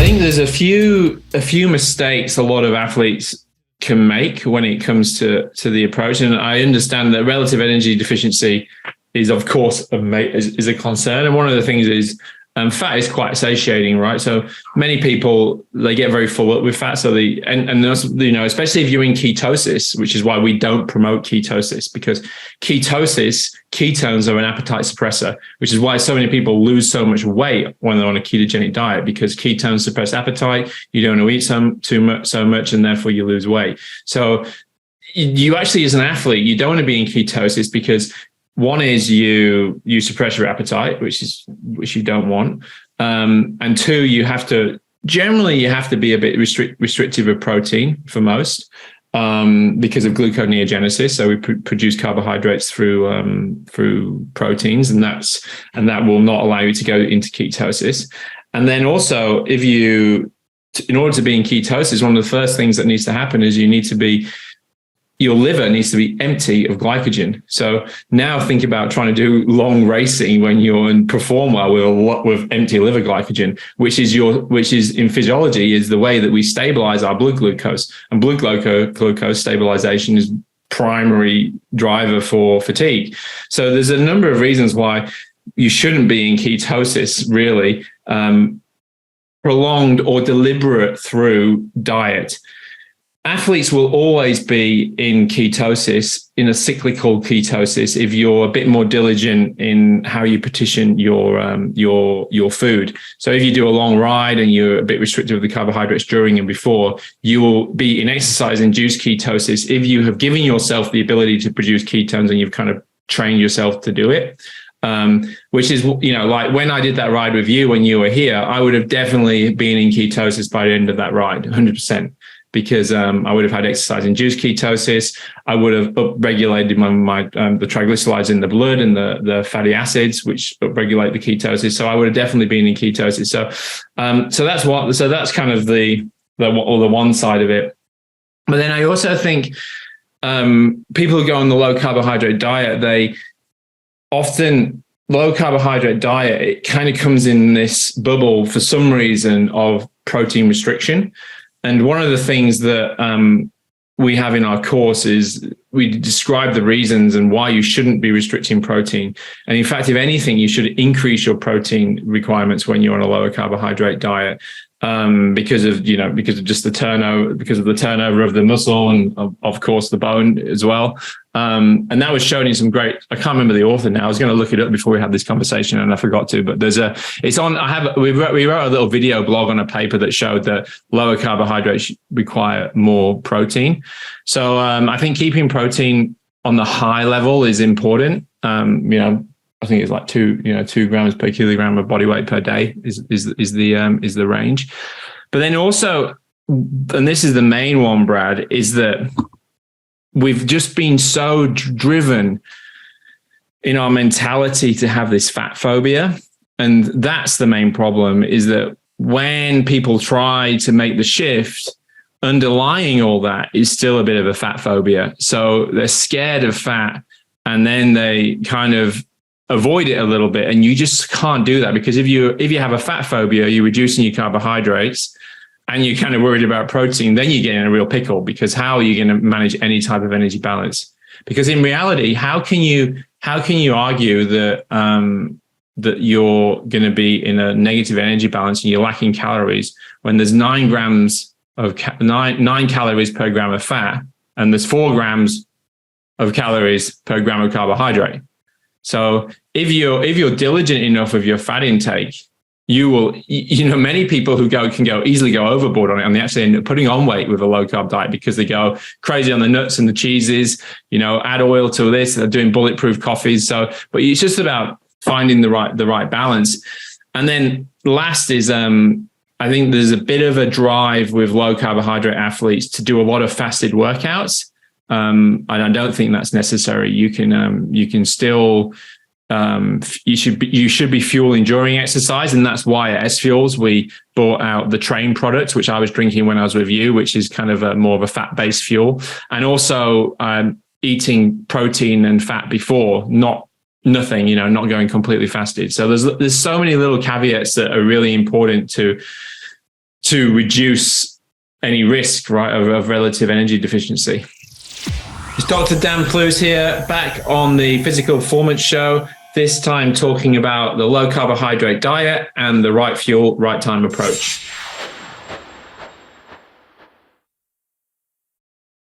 think there's a few mistakes a lot of athletes can make when it comes to the approach. And I understand that relative energy deficiency is, of course, is a concern. And one of the things is fat is quite satiating, right? So many people, they get very full up with fat. So and especially if you're in ketosis, which is why we don't promote ketosis, because ketones are an appetite suppressor, which is why so many people lose so much weight when they're on a ketogenic diet, because ketones suppress appetite. You don't want to eat so much, and therefore you lose weight. So you actually, as an athlete, you don't want to be in ketosis because one is you suppress your appetite, which you don't want. And two, you have to be a bit restrictive of protein for most, because of gluconeogenesis. So we produce carbohydrates through proteins, and that will not allow you to go into ketosis. And then also, in order to be in ketosis, one of the first things that needs to happen is your liver needs to be empty of glycogen. So now think about trying to do long racing when you're perform well with empty liver glycogen, which is in physiology is the way that we stabilize our blood glucose. And blood glucose stabilization is primary driver for fatigue. So there's a number of reasons why you shouldn't be in ketosis, really, prolonged or deliberate through diet. Athletes will always be in ketosis, in a cyclical ketosis, if you're a bit more diligent in how you partition your food. So if you do a long ride and you're a bit restrictive of the carbohydrates during and before, you will be in exercise-induced ketosis if you have given yourself the ability to produce ketones and you've kind of trained yourself to do it. Which is, like when I did that ride with you when you were here, I would have definitely been in ketosis by the end of that ride, 100%. Because I would have had exercise-induced ketosis. I would have upregulated the triglycerides in the blood and the fatty acids, which upregulate the ketosis. So I would have definitely been in ketosis. So that's kind of the one side of it. But then I also think people who go on the low carbohydrate diet, low carbohydrate diet, it kind of comes in this bubble for some reason of protein restriction. And one of the things that we have in our course is we describe the reasons and why you shouldn't be restricting protein. And in fact, if anything, you should increase your protein requirements when you're on a lower carbohydrate diet, because of just the turnover of the muscle and of course the bone as well. And that was shown in some great, I can't remember the author now. I was going to look it up before we had this conversation and I forgot to, but we wrote a little video blog on a paper that showed that lower carbohydrates require more protein. So I think keeping protein on the high level is important. I think it's like 2 grams per kilogram of body weight per day is the range. But then also, and this is the main one, Brad, is that we've just been so driven in our mentality to have this fat phobia. And that's the main problem, is that when people try to make the shift, underlying all that is still a bit of a fat phobia. So they're scared of fat, and then they kind of avoid it a little bit. And you just can't do that, because if you have a fat phobia, you're reducing your carbohydrates and you're kind of worried about protein, then you get in a real pickle, because how are you going to manage any type of energy balance? Because in reality, how can you argue that that you're going to be in a negative energy balance and you're lacking calories when there's 9 calories per gram of fat and there's 4 grams of calories per gram of carbohydrate? So if you're diligent enough with your fat intake, you will, many people who can easily go overboard on it, and they actually end up putting on weight with a low carb diet because they go crazy on the nuts and the cheeses, add oil to this, they're doing bulletproof coffees. So, but it's just about finding the right balance. And then last is, I think there's a bit of a drive with low carbohydrate athletes to do a lot of fasted workouts. And I don't think that's necessary. You can still, you should be fueling during exercise. And that's why at S Fuels, we bought out the Train product, which I was drinking when I was with you, which is kind of more of a fat-based fuel. And also eating protein and fat before, nothing, not going completely fasted. So there's so many little caveats that are really important to to reduce any risk, right, of relative energy deficiency. It's Dr. Dan Plews here, back on the Physical Performance Show, this time talking about the low carbohydrate diet and the right fuel, right time approach.